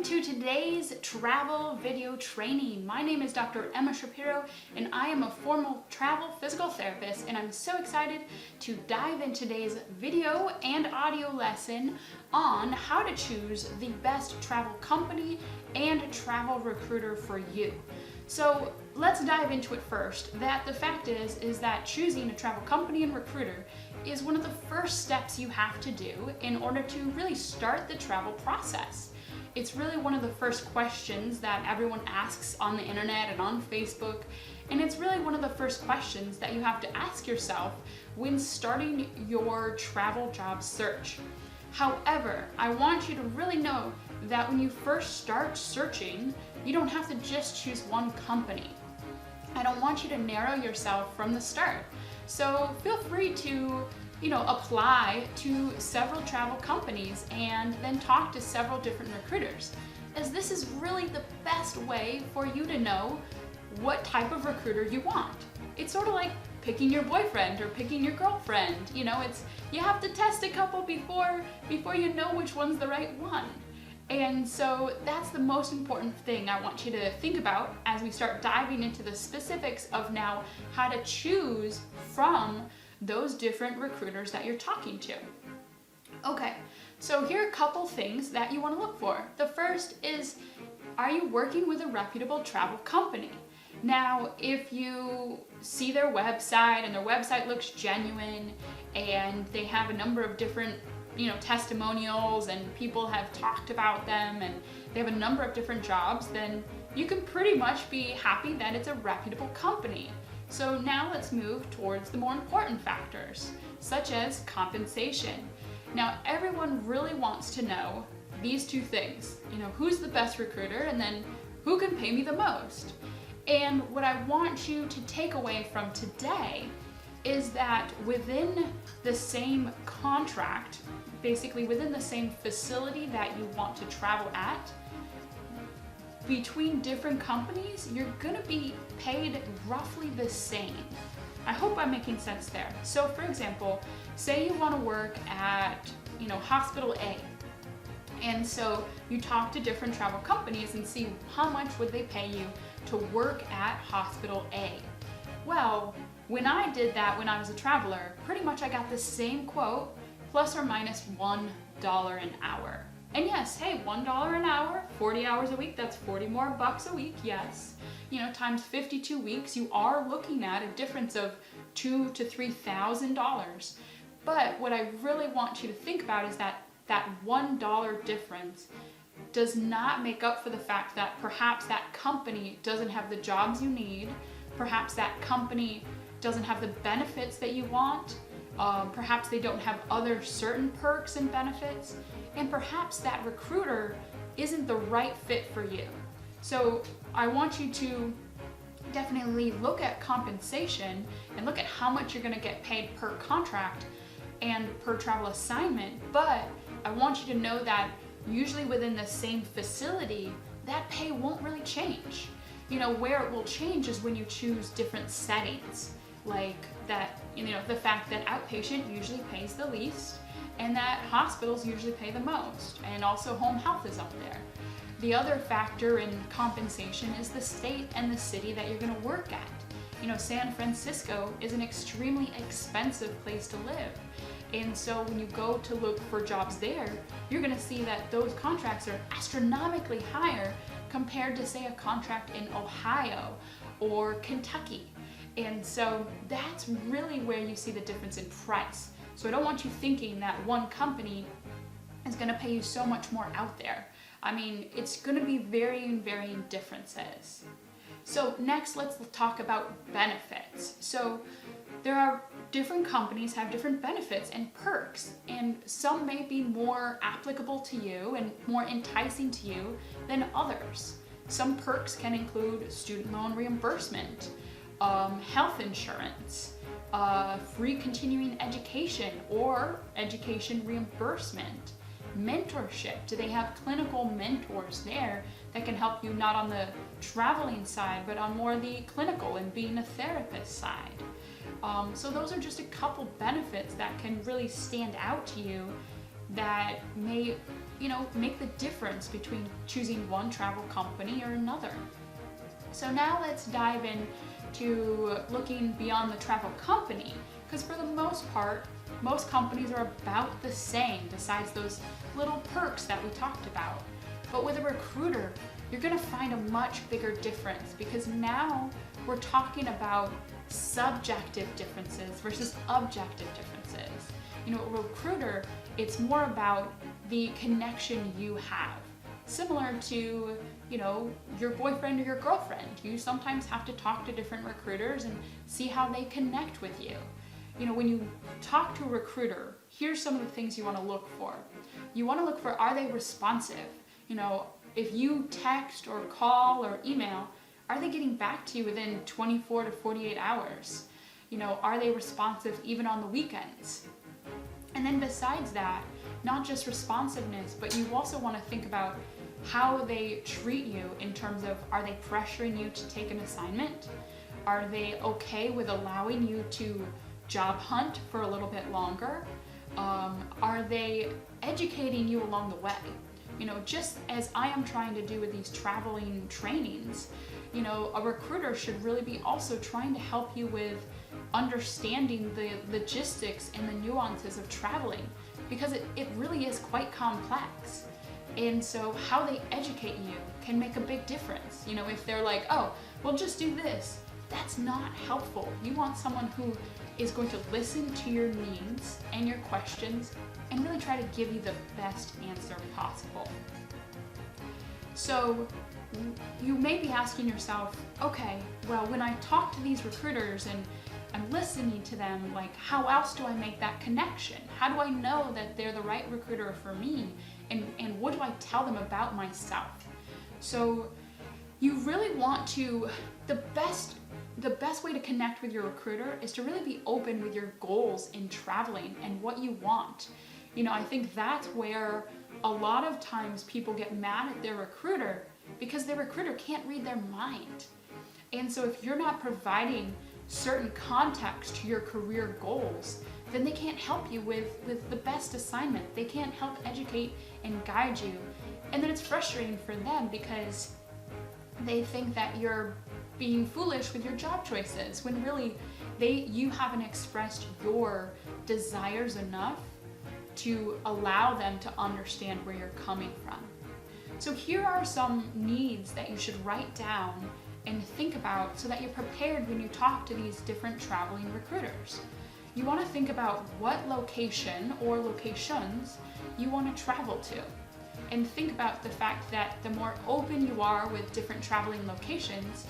to today's travel video training. My name is Dr. Emma Shapiro and I am a formal travel physical therapist, and I'm so excited to dive into today's video and audio lesson on how to choose the best travel company and travel recruiter for you. So let's dive into it first. The fact is that choosing a travel company and recruiter is one of the first steps you have to do in order to really start the travel process. It's really one of the first questions that everyone asks on the internet and on Facebook, and it's really one of the first questions that you have to ask yourself when starting your travel job search. However, I want you to really know that when you first start searching, you don't have to just choose one company. I don't want you to narrow yourself from the start. So feel free to apply to several travel companies and then talk to several different recruiters, as this is really the best way for you to know what type of recruiter you want. It's sort of like picking your boyfriend or picking your girlfriend. You have to test a couple before you know which one's the right one. And so that's the most important thing I want you to think about as we start diving into the specifics of now how to choose from those different recruiters that you're talking to. Okay, so here are a couple things that you want to look for. The first is, are you working with a reputable travel company? Now, if you see their website and their website looks genuine and they have a number of different testimonials and people have talked about them and they have a number of different jobs, then you can pretty much be happy that it's a reputable company. So now let's move towards the more important factors, such as compensation. Now, everyone really wants to know these two things, who's the best recruiter and then who can pay me the most. And what I want you to take away from today is that within the same contract, basically within the same facility that you want to travel at, between different companies, you're gonna be paid roughly the same. I hope I'm making sense there. So for example, say you wanna work at, Hospital A. And so you talk to different travel companies and see how much would they pay you to work at Hospital A. Well, when I did that when I was a traveler, pretty much I got the same quote, plus or minus $1 an hour. And yes, hey, $1 an hour, 40 hours a week, that's 40 more bucks a week, yes. Times 52 weeks, you are looking at a difference of $2,000 to $3,000. But what I really want you to think about is that $1 difference does not make up for the fact that perhaps that company doesn't have the jobs you need, perhaps that company doesn't have the benefits that you want, perhaps they don't have other certain perks and benefits, and perhaps that recruiter isn't the right fit for you. So I want you to definitely look at compensation and look at how much you're going to get paid per contract and per travel assignment, but I want you to know that usually within the same facility, that pay won't really change. Where it will change is when you choose different settings, like that, the fact that outpatient usually pays the least and that hospitals usually pay the most, and also home health is up there. The other factor in compensation is the state and the city that you're going to work at. San Francisco is an extremely expensive place to live. And so when you go to look for jobs there, you're going to see that those contracts are astronomically higher compared to, say, a contract in Ohio or Kentucky. And so that's really where you see the difference in price. So I don't want you thinking that one company is going to pay you so much more out there. I mean, it's going to be varying differences. So next, let's talk about benefits. So there are different companies have different benefits and perks, and some may be more applicable to you and more enticing to you than others. Some perks can include student loan reimbursement, health insurance, free continuing education or education reimbursement, mentorship. Do they have clinical mentors there that can help you not on the traveling side, but on more the clinical and being a therapist side? So those are just a couple benefits that can really stand out to you that may make the difference between choosing one travel company or another. So now let's dive in to looking beyond the travel company, because for the most part, most companies are about the same besides those little perks that we talked about. But with a recruiter, you're going to find a much bigger difference, because now we're talking about subjective differences versus objective differences. A recruiter, it's more about the connection you have. Similar to, your boyfriend or your girlfriend. You sometimes have to talk to different recruiters and see how they connect with you. When you talk to a recruiter, here's some of the things you want to look for. You want to look for, are they responsive? If you text or call or email, are they getting back to you within 24 to 48 hours? Are they responsive even on the weekends? And then besides that, not just responsiveness, but you also want to think about how they treat you in terms of, are they pressuring you to take an assignment? Are they okay with allowing you to job hunt for a little bit longer? Are they educating you along the way? Just as I am trying to do with these traveling trainings, a recruiter should really be also trying to help you with understanding the logistics and the nuances of traveling, because it really is quite complex. And so how they educate you can make a big difference. If they're like, oh, well, just do this, that's not helpful. You want someone who is going to listen to your needs and your questions and really try to give you the best answer possible. So you may be asking yourself, okay, well, when I talk to these recruiters and I'm listening to them, like, how else do I make that connection? How do I know that they're the right recruiter for me? And what do I tell them about myself? So you really want to, the best way to connect with your recruiter is to really be open with your goals in traveling and what you want. I think that's where a lot of times people get mad at their recruiter, because their recruiter can't read their mind. And so if you're not providing certain context to your career goals, then they can't help you with the best assignment. They can't help educate and guide you. And then it's frustrating for them because they think that you're being foolish with your job choices, when really you haven't expressed your desires enough to allow them to understand where you're coming from. So here are some needs that you should write down and think about so that you're prepared when you talk to these different traveling recruiters. You want to think about what location or locations you want to travel to. And think about the fact that the more open you are with different traveling locations,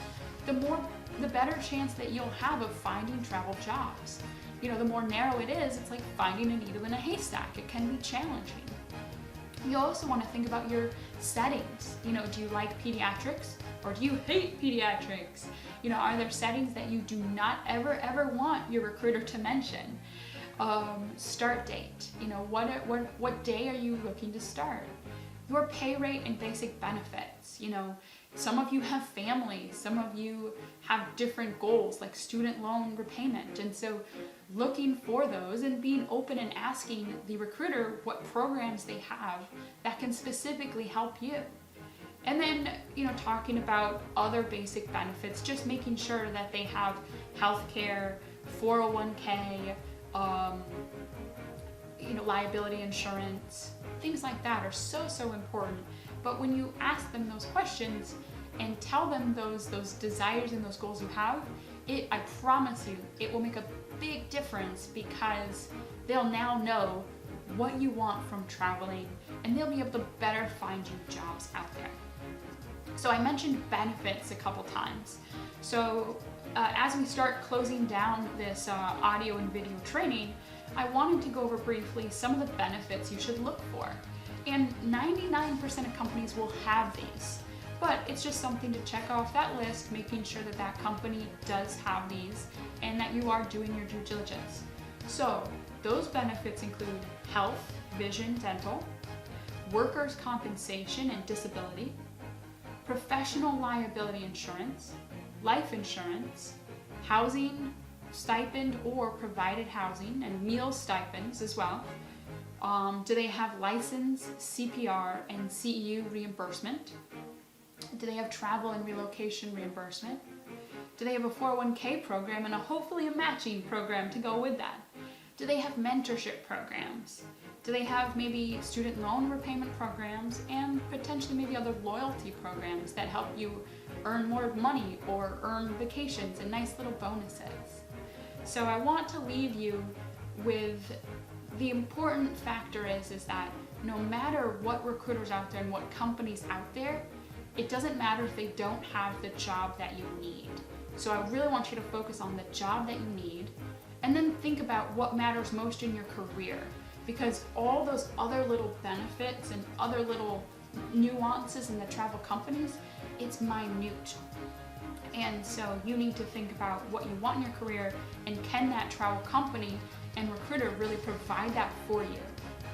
the better chance that you'll have of finding travel jobs. The more narrow it is, it's like finding a needle in a haystack. It can be challenging. You also want to think about your settings. Do you like pediatrics or do you hate pediatrics? Are there settings that you do not ever want your recruiter to mention? Start date. What day are you looking to start? Your pay rate and basic benefits. Some of you have families, some of you have different goals like student loan repayment. And so looking for those and being open and asking the recruiter what programs they have that can specifically help you. And then, talking about other basic benefits, just making sure that they have healthcare, 401k, liability insurance, things like that are so important. But when you ask them those questions and tell them those desires and those goals you have, I promise you, it will make a big difference, because they'll now know what you want from traveling and they'll be able to better find you jobs out there. So I mentioned benefits a couple times. So as we start closing down this audio and video training, I wanted to go over briefly some of the benefits you should look for. And 99% of companies will have these, but it's just something to check off that list, making sure that that company does have these and that you are doing your due diligence. So those benefits include health, vision, dental, workers' compensation and disability, professional liability insurance, life insurance, housing, stipend or provided housing, and meal stipends as well, Do they have license, CPR, and CEU reimbursement? Do they have travel and relocation reimbursement? Do they have a 401k program and hopefully a matching program to go with that? Do they have mentorship programs? Do they have maybe student loan repayment programs and potentially maybe other loyalty programs that help you earn more money or earn vacations and nice little bonuses? So I want to leave you with the important factor is that no matter what recruiters out there and what companies out there, it doesn't matter if they don't have the job that you need. So I really want you to focus on the job that you need and then think about what matters most in your career, because all those other little benefits and other little nuances in the travel companies, it's minute. And so you need to think about what you want in your career and can that travel company and recruiter really provide that for you.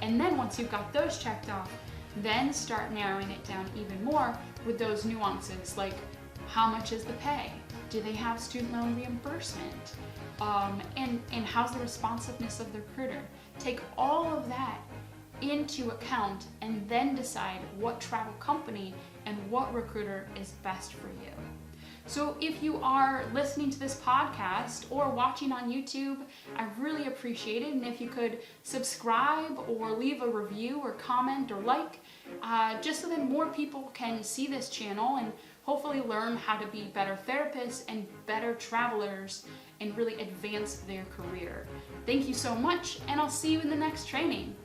And then once you've got those checked off, then start narrowing it down even more with those nuances, like how much is the pay? Do they have student loan reimbursement? And how's the responsiveness of the recruiter? Take all of that into account and then decide what travel company and what recruiter is best for you. So if you are listening to this podcast or watching on YouTube, I really appreciate it. And if you could subscribe or leave a review or comment or like, just so that more people can see this channel and hopefully learn how to be better therapists and better travelers and really advance their career. Thank you so much, and I'll see you in the next training.